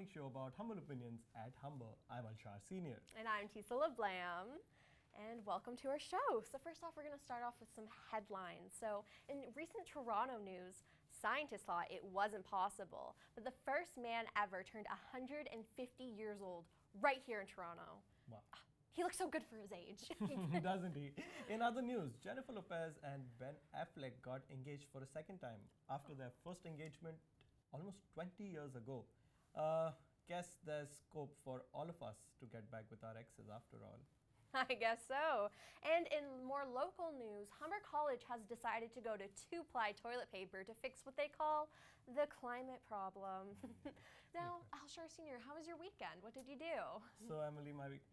morning show about Humble opinions at Humber. I'm Alshar Senior. And I'm Tisa LeBlam. And welcome to our show. So first off, we're going to start off with some headlines. So in recent Toronto news, scientists thought it wasn't possible, but the first man ever turned 150 years old right here in Toronto. Wow. He looks so good for his age. Doesn't he? In other news, Jennifer Lopez and Ben Affleck got engaged for a second time after their first engagement almost 20 years ago. Guess there's scope for all of us to get back with our exes after all. I guess so. And in more local news, Humber College has decided to go to 2-ply toilet paper to fix what they call the climate problem. Now, Alshar Senior, how was your weekend? What did you do? So, Emily, my week.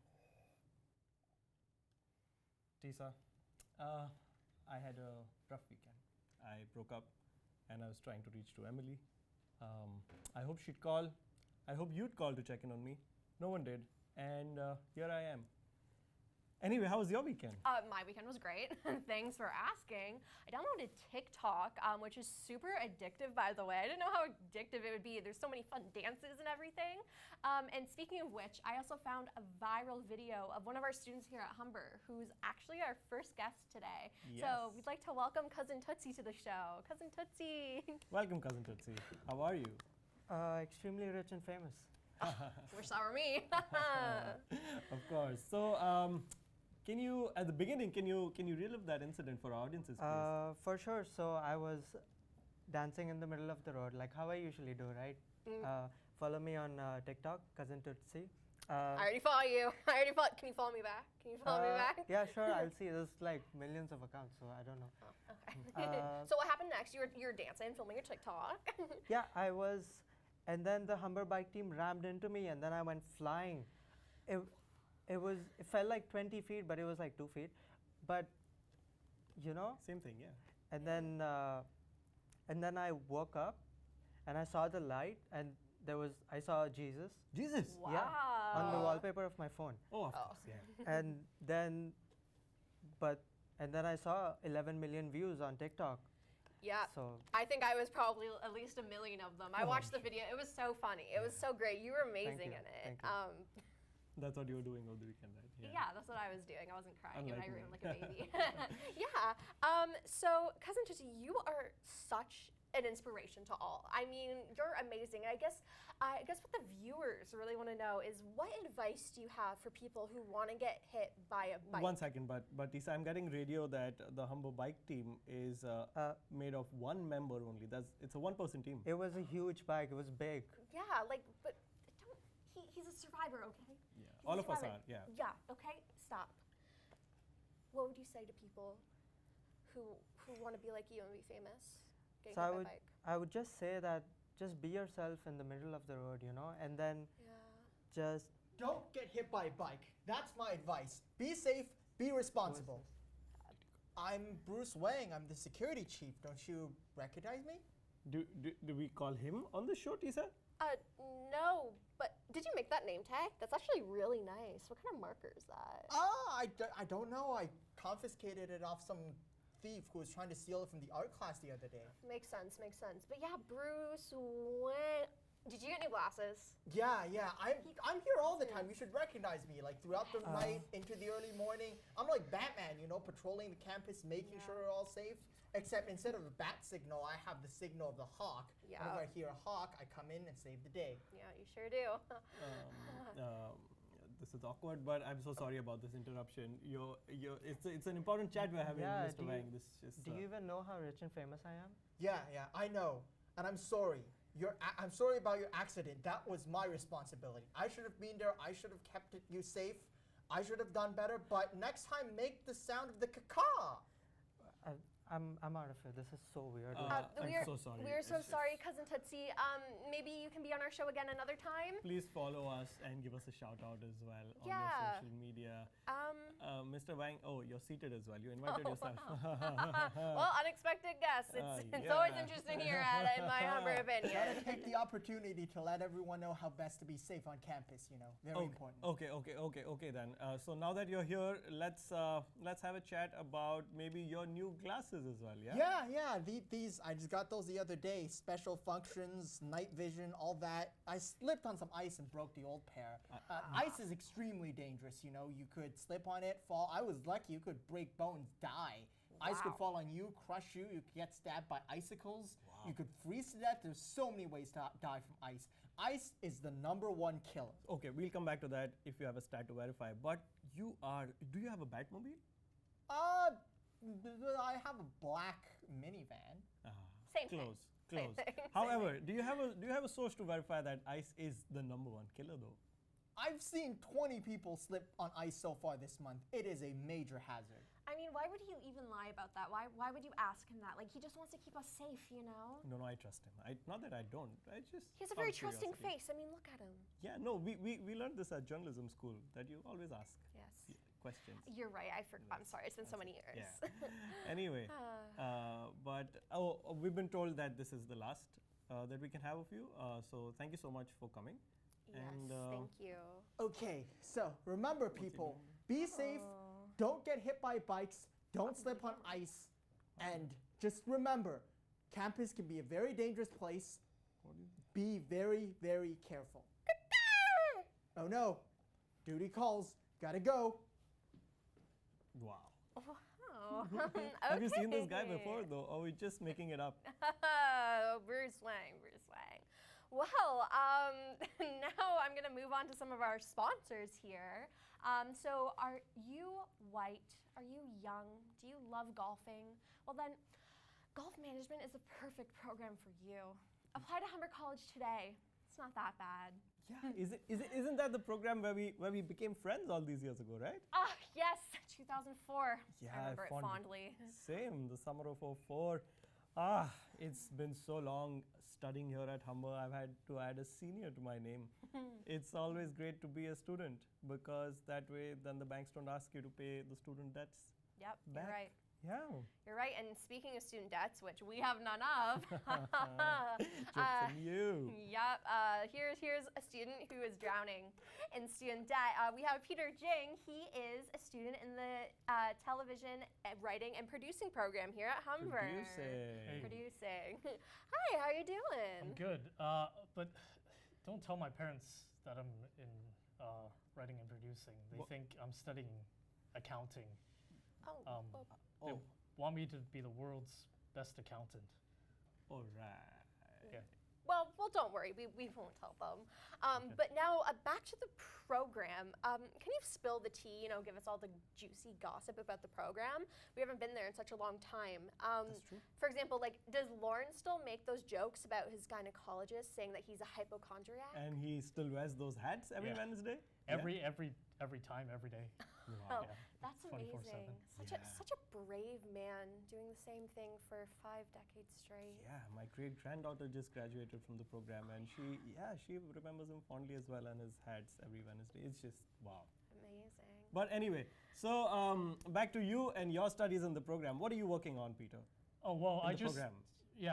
Tisa, I had a rough weekend. I broke up and I was trying to reach to Emily. I hope she'd call. I hope you'd call to check in on me. No one did. And here I am. Anyway, how was your weekend? My weekend was great. Thanks for asking. I downloaded TikTok, which is super addictive, by the way. I didn't know how addictive it would be. There's so many fun dances and everything. And speaking of which, I also found a viral video of one of our students here at Humber, who's actually our first guest today. Yes. So we'd like to welcome Cousin Tootsie to the show. Cousin Tootsie. Welcome, Cousin Tootsie. How are you? Extremely rich and famous. Wish that were me. Of course. So, can you, at the beginning, can you relive that incident for our audiences, please? For sure. So I was dancing in the middle of the road, like how I usually do, right? Follow me on TikTok, Cousin Tootsie. I already follow you. Can you follow me back? Can you follow me back? Yeah, sure. I'll see. There's like millions of accounts, so I don't know. Oh, okay. So what happened next? You were dancing, filming your TikTok. Yeah, I was, and then the Humber bike team rammed into me, and then I went flying. It felt like 20 feet, but it was like 2 feet. But, you know. Same thing, yeah. And then I woke up, and I saw the light, and I saw Jesus. Jesus. Wow. Yeah, on the wallpaper of my phone. Oh, of course, yeah. And then I saw 11 million views on TikTok. Yeah, So I think I was probably at least 1 million of them. I watched the video. It was so funny. It was so great. You were amazing in it. Thank you. That's what you were doing over the weekend, right? Yeah, that's what I was doing. I wasn't crying in my Unlike room me. like a baby. Yeah. So, Cousin Tootsie, you are such an inspiration to all. I mean, you're amazing. I guess what the viewers really want to know is what advice do you have for people who want to get hit by a bike? 1 second, but Tisa, I'm getting radio that the Humber bike team is made of one member only. It's a one-person team. it was a huge bike. It was big. Yeah, but don't. He's a survivor, okay? Yeah, He's all a of us survivor. are. Yeah. Yeah. Okay. Stop. What would you say to people who want to be like you and be famous? Getting So hit by a bike? I would just say that just be yourself in the middle of the road, you know, and then Yeah. just Don't get hit by a bike. That's my advice. Be safe, be responsible. I'm Bruce Wang. I'm the security chief. Don't you recognize me? Do we call him on the show, Tisa? No, but did you make that name tag? That's actually really nice. What kind of marker is that? I don't know. I confiscated it off some thief who was trying to steal it from the art class the other day. Makes sense. But yeah, Bruce Wayne. Did you get new glasses? Yeah. I'm here all the time. You should recognize me. Like throughout the night into the early morning. I'm like Batman, you know, patrolling the campus, making sure we're all safe. Except instead of a bat signal, I have the signal of the hawk. Yeah. Whenever I hear a hawk, I come in and save the day. Yeah, you sure do. This is awkward, but I'm so sorry about this interruption. It's an important chat we're having, Yeah, Mr. Wang. This just. do you even know how rich and famous I am? Yeah, I know. And I'm sorry. I'm sorry about your accident. That was my responsibility. I should have been there. I should have kept you safe. I should have done better. But next time, make the sound of the caca. I'm out of here. This is so weird. I'm so sorry. We're so It's sorry, Cousin Tootsie. Maybe you can be on our show again another time. Please follow us and give us a shout out as well on Yeah. your social media. Mr. Wang, oh, you're seated as well. You invited yourself. Well, unexpected guests. It's yeah. always interesting here at In My Humber Opinion. Take the opportunity to let everyone know how best to be safe on campus, you know. Very important. Okay then. So now that you're here, let's have a chat about maybe your new glasses. glasses as well, yeah? Yeah. These I just got those the other day. Special functions, night vision, all that. I slipped on some ice and broke the old pair. Ice is extremely dangerous. You know, you could slip on it, fall. I was lucky. You could break bones, die. Ice could Wow. fall on you, crush you. You could get stabbed by icicles. You could freeze to death. There's so many ways to die from ice. Ice is the #1 killer. Okay, we'll come back to that if you have a stat to verify. But do you have a Batmobile? I have a black minivan. Same thing. Close, Same close. thing, same However, do you have a source to verify that ice is the #1 killer though? I've seen 20 people slip on ice so far this month. It is a major hazard. I mean, why would he even lie about that? Why would you ask him that? Like, he just wants to keep us safe, you know? No, I trust him. Not that I don't. I just. He has a out very of trusting curiosity. face. I mean, look at him. Yeah, no, we learned this at journalism school that you always ask Yes. questions. You're right. I forgot. I'm sorry. It's been so many years. Yeah. Anyway, but we've been told that this is the last that we can have of you. So thank you so much for coming. Yes. And, Thank you. Okay, so remember, people, be safe. Don't get hit by bikes. Don't slip on ice. And just remember, campus can be a very dangerous place. Be very, very careful. Oh no, duty calls. Gotta go. Wow. Wow. Have you seen this guy Okay. before though? Or are we just making it up? Bruce Wang. Well, now I'm going to move on to some of our sponsors here. So are you white? Are you young? Do you love golfing? Well then, golf management is the perfect program for you. Apply to Humber College today. It's not that bad. Yeah. Isn't that the program where we became friends all these years ago, right? Ah, yes, 2004. Yeah, I remember it fondly. fondly. Same, the summer of '04. It's been so long studying here at Humber. I've had to add a senior to my name. It's always great to be a student because that way then the banks don't ask you to pay the student debts Yep, back. you're right. Yeah. You're right. And speaking of student debts, which we have none of. Jokes on you. Yep. Here's a student who is drowning in student debt. We have Peter Jing. He is a student in the television writing and producing program here at Humber. Producing. Producing. Hi, how are you doing? I'm good, but don't tell my parents that I'm in writing and producing. They think I'm studying accounting. Oh, They Oh, want me to be the world's best accountant. all right. Yeah. well, don't worry. We won't tell them. But now back to the program. Can you spill the tea? Give us all the juicy gossip about the program. We haven't been there in such a long time. That's true. For example, does Lauren still make those jokes about his gynecologist saying that he's a hypochondriac? And he still wears those hats every Yeah. Wednesday? Every time, every day. Oh, Yeah. that's 24/7. amazing. Such a brave man doing the same thing for 5 decades straight. Yeah, my great-granddaughter just graduated from the program and she remembers him fondly as well and his hats every Wednesday. It's just wow. Amazing. But anyway, so back to you and your studies in the program. What are you working on, Peter? Oh well, In the program.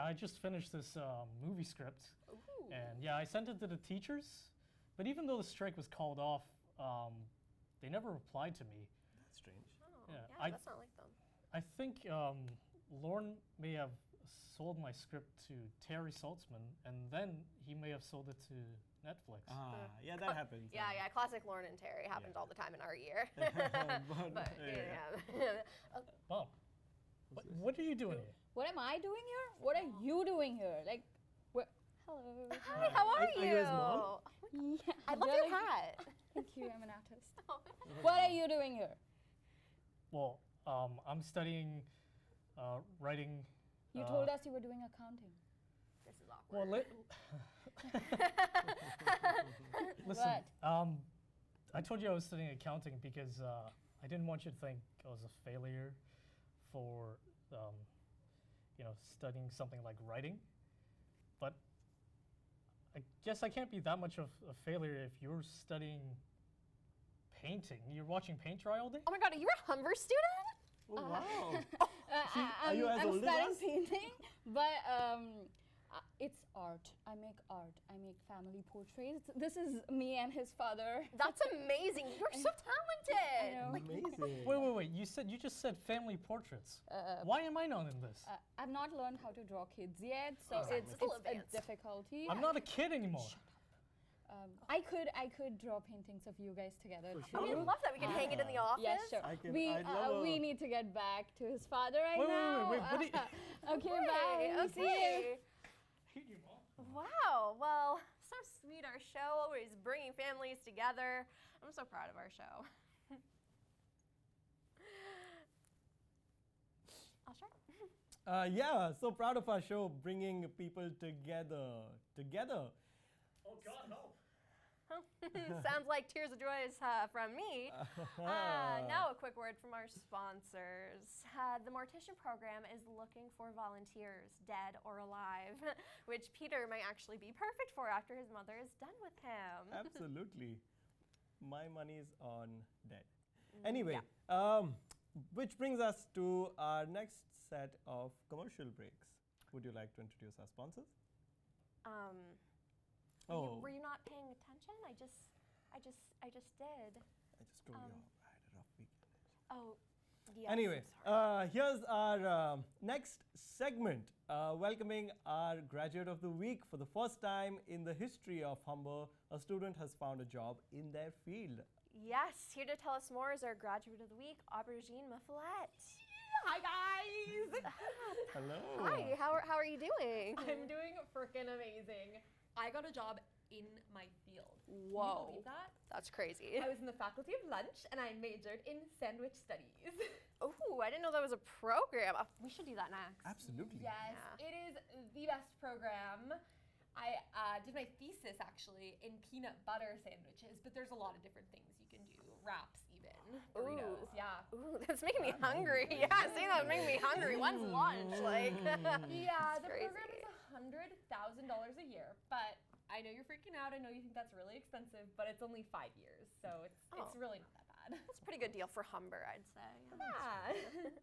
I just finished this movie script, Ooh. and yeah, I sent it to the teachers. But even though the strike was called off, they never replied to me. That's strange. Oh, Yeah, yeah, that's not like them. I think Lauren may have sold my script to Terry Saltzman, and then he may have sold it to Netflix. Yeah, that happens. Yeah, classic Lauren and Terry happens Yeah. all the time in our year. But, But yeah. Mom, what are you doing here? What am I doing here? What are you doing here? Like, hello. Hi, how are Are you? you his mom? Yeah, I love your hat. Thank you. I'm an artist. What are you doing here? Well, I'm studying writing. You told us you were doing accounting. This is awkward. Well, listen. What? I told you I was studying accounting because I didn't want you to think I was a failure for, studying something like writing. But I guess I can't be that much of a failure if you're studying painting. You're watching paint dry all day? Oh my god, are you a Humber student? Oh, wow. Uh, are you as I'm old as studying us? painting, but It's art. I make art. I make family portraits. This is me and his father. That's amazing. You're so talented. know. Amazing. Wait. You just said family portraits. Why am I not in this? I've not learned how to draw kids yet, so Exactly. it's Still a advanced. difficulty. I'm not a kid anymore. I could draw paintings of you guys together. For I mean, sure. love that. We can hang it in the office. Yes, sure. I can- we I'd love we a- need to get back to his father right Wait, now. wait, what do you- Okay, bye. See you. Okay. Wow. Well, so sweet. Our show always bringing families together. I'm so proud of our show. I'll start. Yeah, so proud of our show, bringing people together. Oh God, help! Sounds like tears of joy from me. Now a quick word from our sponsors. The Mortician program is looking for volunteers, dead or alive, which Peter might actually be perfect for after his mother is done with him. Absolutely. My money's on dead. Mm, Anyway, which brings us to our next set of commercial breaks. Would you like to introduce our sponsors? Were you not paying attention? I just did. I just told you I had a rough weekend. Oh, yes. Anyway, I'm sorry. here's our next segment, welcoming our graduate of the week. For the first time in the history of Humber, a student has found a job in their field. Yes, here to tell us more is our graduate of the week, Aubergine Maffollette. Hi guys! Hello. Hi, how are you doing? I'm doing frickin' amazing. I got a job in my field. Can you Whoa. believe that? That's crazy. I was in the faculty of lunch and I majored in sandwich studies. Ooh, I didn't know that was a program. We should do that next. Absolutely. Yes, Yeah. it is the best program. I did my thesis actually in peanut butter sandwiches, but there's a lot of different things you can do. Wraps even. Burritos, Ooh. yeah. Ooh, that's making me hungry. Yeah, saying that would make me hungry. When's lunch? Like, Yeah, It's the program crazy. is $100,000 a year, but I know you're freaking out. I know you think that's really expensive, but it's only 5 years, so it's Oh. really not that bad. that's a pretty good deal for Humber, I'd say. Yeah.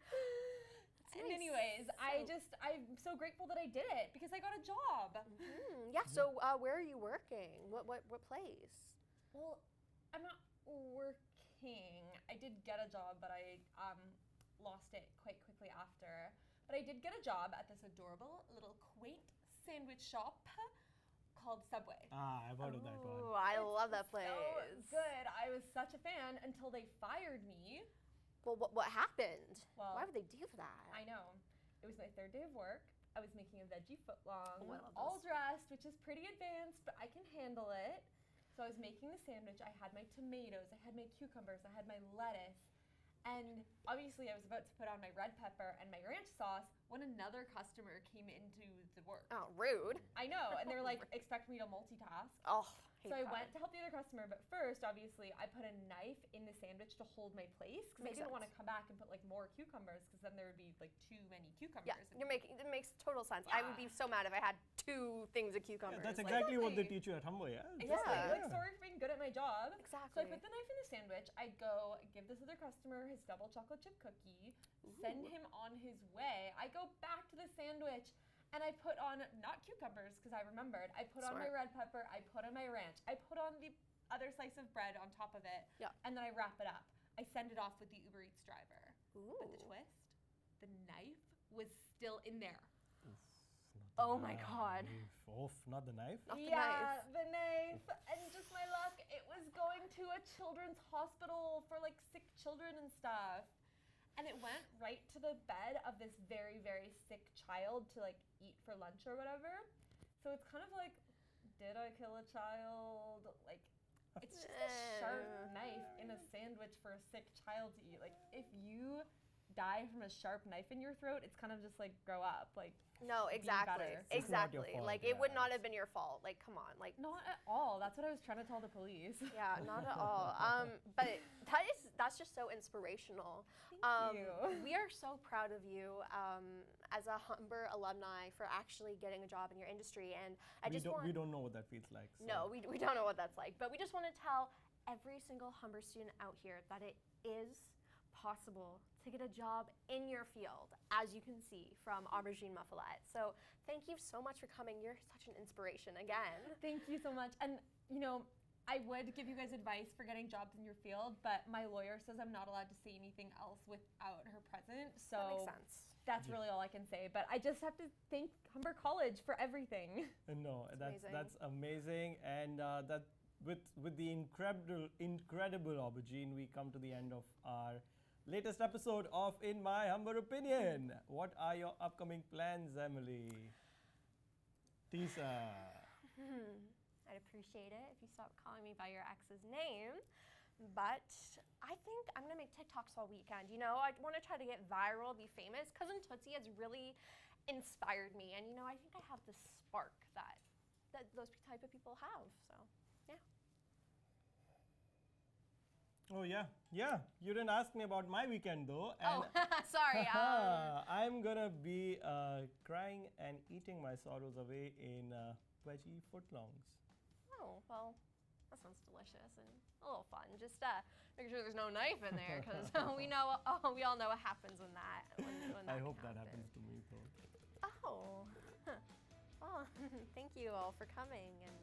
That's And nice. anyways, I'm so grateful that I did it because I got a job. Yeah. So, where are you working? What place? Well, I'm not working. I did get a job, but I lost it quite quickly after. But I did get a job at this adorable little quaint sandwich shop called Subway. I've heard of that Ooh, one. I love that place. So good. I was such a fan until they fired me. Well, what happened? Well, Why would they do that? I know. It was my third day of work. I was making a veggie footlong, Oh, I love all those. dressed, which is pretty advanced, but I can handle it. So I was making the sandwich. I had my tomatoes, I had my cucumbers, I had my lettuce, and obviously I was about to put on my red pepper and my ranch sauce when another customer came into the work. Oh, rude. I know, and they were like, expect me to multitask. Oh, hate So I that. went to help the other customer, but first, obviously, I put a knife in the sandwich to hold my place because I Makes didn't want to sense. come back and put like more cucumbers because then there would be like too many cucumbers. Yeah, and- it makes total sense. I would be so mad if I had 2 things of Yeah, cucumbers. that's like- exactly what they Exactly. teach you at Humber, yeah? Exactly. Yeah. Like, sorry for being good at my job. So Exactly. I put the knife in the sandwich. I go give this other customer his double chocolate chip cookie, send him on his way. I go back to the sandwich and I put on not cucumbers because I remembered. I put on my Smart. red pepper. I put on my ranch. I put on the other slice of bread on top of it. Yeah. And then I wrap it up. I send it off with the Uber Eats driver. Ooh. But the twist, the knife was still in there. Oh my God. Oof, not the knife? Not the Yeah, knife. the knife. And just my luck, it was going to a children's hospital for like sick children and stuff. And it went right to the bed of this very, very sick child to like eat for lunch or whatever. So it's kind of like, did I kill a child? Like, it's just a sharp knife in a sandwich for a sick child to eat. Like, if you die from a sharp knife in your throat, it's kind of just like grow up. Like, No, be exactly. better. It's not your Exactly. fault, Like, it would yeah, not have been your fault. Like, come on. Like, not at all. That's what I was trying to tell the police. yeah, not at all. But that's just so inspirational. you. We are so proud of you as a Humber alumni for actually getting a job in your industry. And I we just don't, want we don't know what that feels like. So. No, we don't know what that's like. But we just want to tell every single Humber student out here that it is possible to get a job in your field, as you can see from Aubergine Muffalette. So thank you so much for coming. You're such an inspiration again. Thank you so much. And, I would give you guys advice for getting jobs in your field, but my lawyer says I'm not allowed to say anything else without her present. So That makes sense. that's really all I can say. But I just have to thank Humber College for everything. No, amazing. that's amazing, and that with the incredible aubergine, we come to the end of our latest episode of In My Humber Opinion. What are your upcoming plans, Emily? Tisa. I'd appreciate it if you stopped calling me by your ex's name. But I think I'm gonna make TikToks all weekend. I want to try to get viral, be famous. Cousin Tootsie has really inspired me, and I think I have the spark that those type of people have. So yeah. Oh yeah. You didn't ask me about my weekend though. Oh, sorry. I'm gonna be crying and eating my sorrows away in veggie footlongs. Oh, well, that sounds delicious and a little fun. Just make sure there's no knife in there, because we all know what happens when that. When I can hope that happen. happens to me though. Oh, well, thank you all for coming, and